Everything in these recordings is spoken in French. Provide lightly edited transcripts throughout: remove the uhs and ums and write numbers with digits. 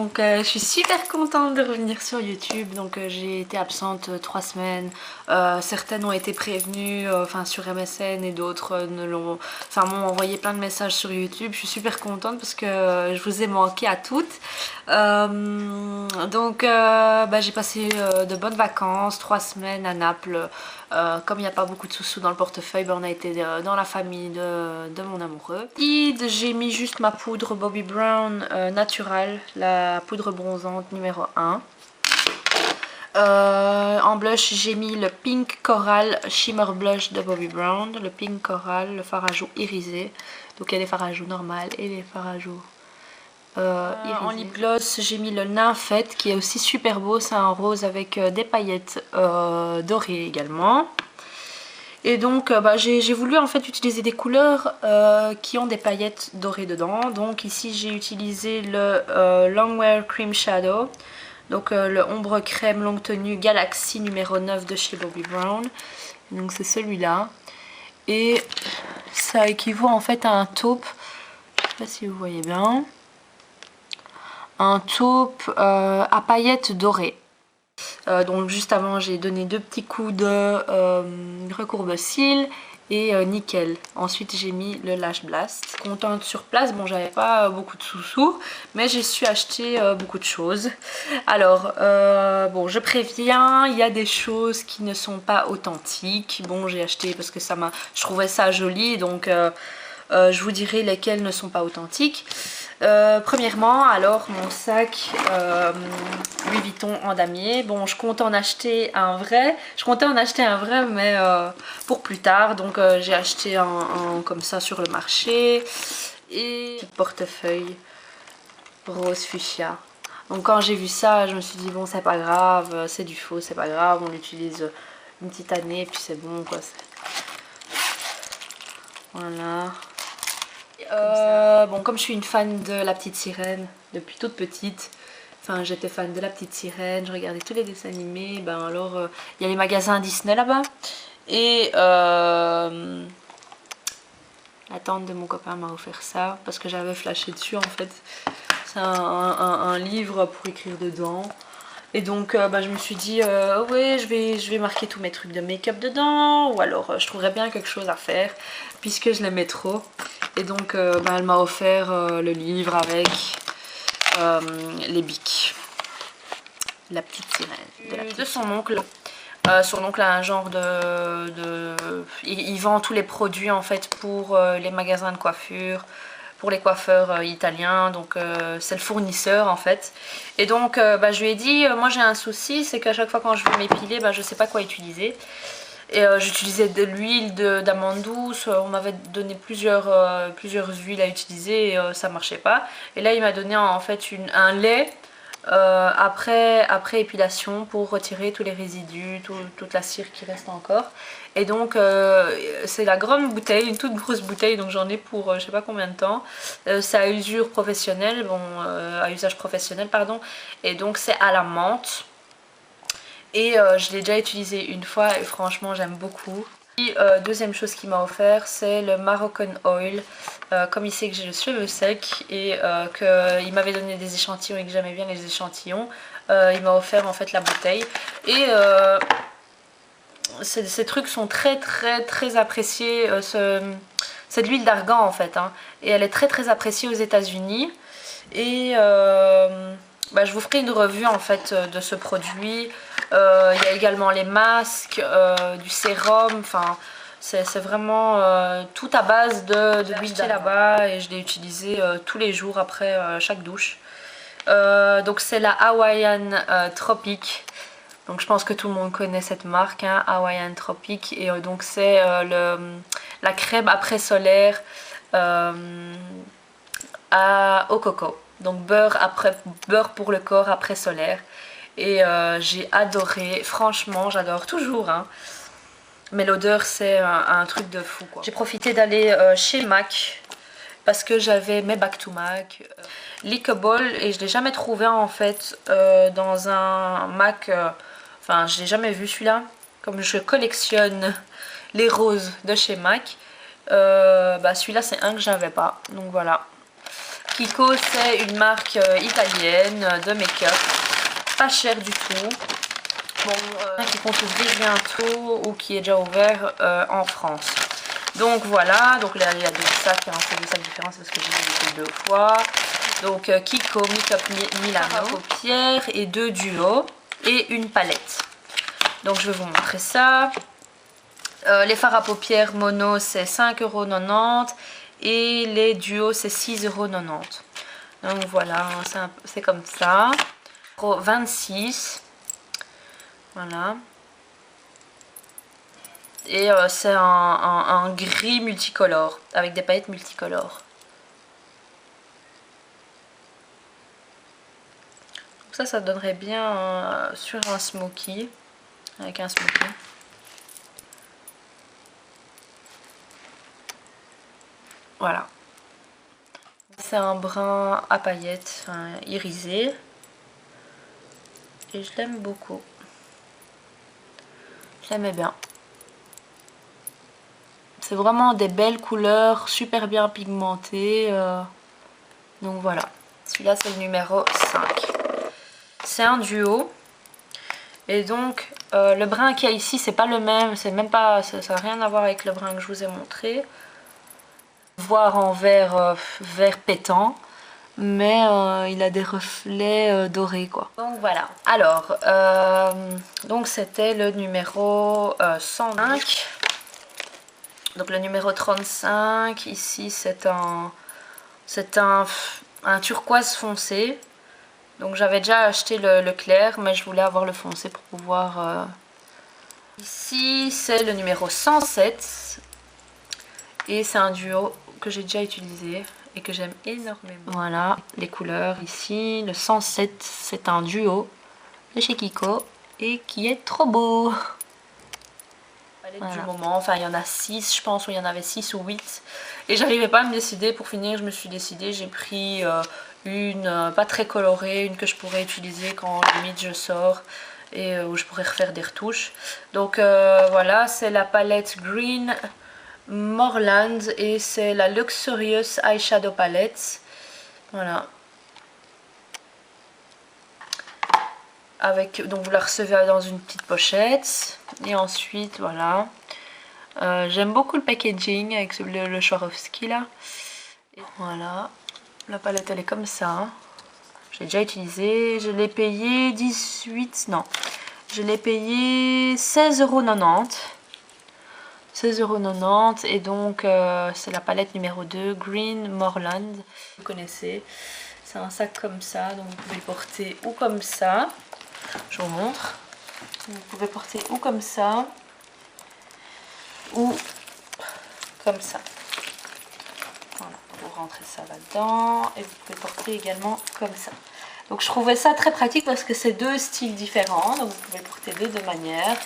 Donc je suis super contente de revenir sur YouTube. Donc j'ai été absente 3 semaines. Certaines ont été prévenues sur MSN et d'autres m'ont envoyé plein de messages sur YouTube. Je suis super contente parce que je vous ai manqué à toutes. J'ai passé de bonnes vacances, 3 semaines à Naples. Comme il n'y a pas beaucoup de sous dans le portefeuille, on a été dans la famille de mon amoureux. J'ai mis juste ma poudre Bobbi Brown naturelle, la poudre bronzante numéro 1. En blush, j'ai mis le Pink Coral Shimmer Blush de Bobbi Brown, le Pink Coral, le fard à joues irisé. Donc il y a les fards à joues normales et les fards à joues en lip gloss, j'ai mis le Nymphette qui est aussi super beau. C'est un rose avec des paillettes dorées également. Et donc j'ai voulu en fait utiliser des couleurs qui ont des paillettes dorées dedans. Donc ici j'ai utilisé le Longwear Cream Shadow. Donc le ombre crème longue tenue Galaxy numéro 9 de chez Bobbi Brown. Donc c'est celui-là. Et ça équivaut en fait à un taupe. Je sais pas si vous voyez bien. Un taupe à paillettes dorées. Donc juste avant j'ai donné 2 petits coups de recourbe-cils et nickel. Ensuite j'ai mis le Lash Blast. Contente sur place, bon j'avais pas beaucoup de sous mais j'ai su acheter beaucoup de choses. Alors bon je préviens, il y a des choses qui ne sont pas authentiques. Bon j'ai acheté parce que je trouvais ça joli, donc je vous dirai lesquelles ne sont pas authentiques. Premièrement, alors mon sac Louis Vuitton en damier. Bon, je compte en acheter un vrai. Je comptais en acheter un vrai, mais pour plus tard. Donc j'ai acheté un comme ça sur le marché. Et petit portefeuille rose fuchsia. Donc quand j'ai vu ça, je me suis dit bon c'est pas grave, c'est du faux, c'est pas grave, on l'utilise une petite année puis c'est bon quoi. Voilà. Bon, comme je suis une fan de La Petite Sirène depuis toute petite, enfin j'étais fan de La Petite Sirène, je regardais tous les dessins animés, il y a les magasins Disney là-bas. Et la tante de mon copain m'a offert ça parce que j'avais flashé dessus en fait. C'est un livre pour écrire dedans. Et donc je me suis dit ouais je vais marquer tous mes trucs de make-up dedans, ou alors je trouverais bien quelque chose à faire puisque je l'aimais trop. Et donc elle m'a offert le livre avec les bics. La Petite Sirène de son oncle. Son oncle a un genre il vend tous les produits en fait pour les magasins de coiffure, pour les coiffeurs italiens, donc c'est le fournisseur en fait. Et donc je lui ai dit moi j'ai un souci, c'est qu'à chaque fois quand je veux m'épiler, je sais pas quoi utiliser. Et j'utilisais de l'huile d'amande douce, on m'avait donné plusieurs huiles à utiliser et ça marchait pas. Et là il m'a donné en fait un lait après épilation pour retirer tous les résidus, toute la cire qui reste encore. Et donc c'est la grande bouteille, une toute grosse bouteille, donc j'en ai pour je sais pas combien de temps. C'est à usure professionnelle, à usage professionnel pardon, et donc c'est à la menthe. Et je l'ai déjà utilisé une fois et franchement j'aime beaucoup. Et, deuxième chose qu'il m'a offert, c'est le Moroccan Oil. Comme il sait que j'ai le cheveu sec et qu'il m'avait donné des échantillons et que j'aimais bien les échantillons, il m'a offert en fait la bouteille. Et ces trucs sont très appréciés. C'est de l'huile d'argan en fait, hein, et elle est très appréciée aux États-Unis. Et je vous ferai une revue en fait de ce produit. Il y a également les masques, du sérum, enfin c'est vraiment tout à base de l'huile là-bas, et je l'ai utilisé tous les jours après chaque douche. Donc c'est la Hawaiian Tropic. Donc je pense que tout le monde connaît cette marque, hein, Hawaiian Tropic. Et donc c'est la crème après solaire au coco. Donc beurre pour le corps après solaire. Et j'ai adoré, franchement j'adore toujours, hein. Mais l'odeur c'est un truc de fou quoi. J'ai profité d'aller chez MAC parce que j'avais mes Back to MAC, Lickable, et je l'ai jamais trouvé en fait dans un MAC, enfin je l'ai jamais vu celui-là. Comme je collectionne les roses de chez MAC, celui-là c'est un que j'avais pas, donc voilà. Kiko, c'est une marque italienne de make-up, pas cher du tout. Bon, qui compte ouvrir bientôt ou qui est déjà ouvert en France. Donc voilà, donc là il y a deux sacs, hein, c'est deux sacs différents, c'est parce que j'ai visité deux fois. Donc Kiko Make-up Milano, paupières et deux duos et une palette. Donc je vais vous montrer ça. Les fards à paupières mono c'est 5,90 € et les duos c'est 6,90 €. Donc voilà, c'est comme ça. 26. Voilà. Et c'est un gris multicolore avec des paillettes multicolores. Donc ça donnerait bien sur un smoky. Avec un smoky. Voilà. C'est un brun à paillettes, irisé. Et je l'aime beaucoup. Je l'aimais bien. C'est vraiment des belles couleurs, super bien pigmentées. Donc voilà. Celui-là c'est le numéro 5. C'est un duo. Et donc le brun qu'il y a ici c'est pas le même. C'est même pas, ça n'a rien à voir avec le brun que je vous ai montré. Voire en vert pétant. Mais il a des reflets dorés quoi. Donc voilà. Alors, donc c'était le numéro 105. Donc le numéro 35, ici c'est un turquoise foncé. Donc j'avais déjà acheté le clair, mais je voulais avoir le foncé pour pouvoir... Ici c'est le numéro 107. Et c'est un duo que j'ai déjà utilisé et que j'aime énormément. Voilà les couleurs ici. Le 107 c'est un duo de chez Kiko et qui est trop beau. Voilà. Du moment, enfin il y en a 6 je pense, ou il y en avait 6 ou 8 et j'arrivais pas à me décider. Pour finir je me suis décidée, j'ai pris une pas très colorée, une que je pourrais utiliser quand limite je sors et où je pourrais refaire des retouches. Donc voilà, c'est la palette Green Moreland et c'est la Luxurious Eyeshadow Palette. Voilà. Avec, donc vous la recevez dans une petite pochette et ensuite voilà. J'aime beaucoup le packaging avec le Swarovski là. Et voilà, la palette elle est comme ça. J'ai déjà utilisé, je l'ai payé 16,90 €. 16,90 € et donc c'est la palette numéro 2 Green Moreland. Vous connaissez, c'est un sac comme ça, donc vous pouvez le porter ou comme ça. Je vous montre. Vous pouvez porter ou comme ça ou comme ça. Voilà, vous rentrez ça là-dedans et vous pouvez porter également comme ça. Donc je trouvais ça très pratique parce que c'est deux styles différents, donc vous pouvez le porter de deux manières.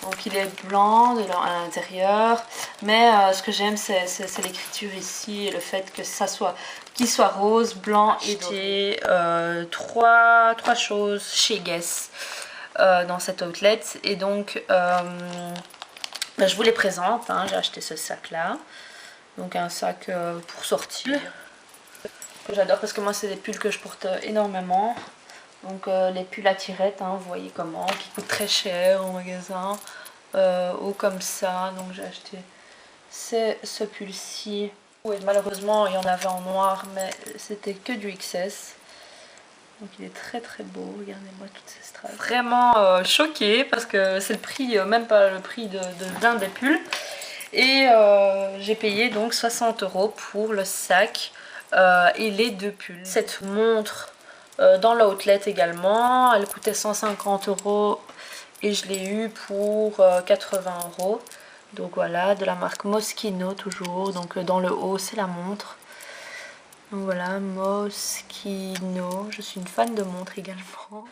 Donc il est blanc à l'intérieur, mais ce que j'aime c'est l'écriture ici et le fait que ça soit qu'il soit rose, blanc et doré. Trois choses chez Guess dans cette outlet et donc ben, je vous les présente. Hein, j'ai acheté ce sac là, donc un sac pour sortir que j'adore parce que moi c'est des pulls que je porte énormément. Donc les pulls à tirettes, hein, vous voyez comment, qui coûtent très cher au magasin, ou comme ça. Donc j'ai acheté ce pull-ci. Oui, malheureusement il y en avait en noir, mais c'était que du XS. Donc il est très très beau, regardez-moi toutes ces strass. Vraiment choquée parce que c'est le prix, même pas le prix d'un des pulls. Et j'ai payé donc 60 € pour le sac et les deux pulls. Cette montre dans l'outlet également, elle coûtait 150 € et je l'ai eu pour 80 €. Donc voilà, de la marque Moschino toujours, donc dans le haut c'est la montre. Donc voilà, Moschino, je suis une fan de montres également.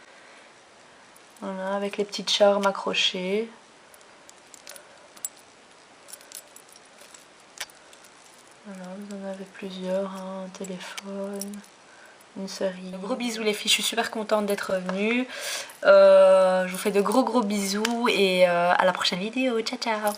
Voilà, avec les petites charmes accrochées. Voilà, vous en avez plusieurs, hein, un téléphone, une cerise. Gros bisous les filles, je suis super contente d'être venue. Je vous fais de gros bisous et à la prochaine vidéo. Ciao ciao.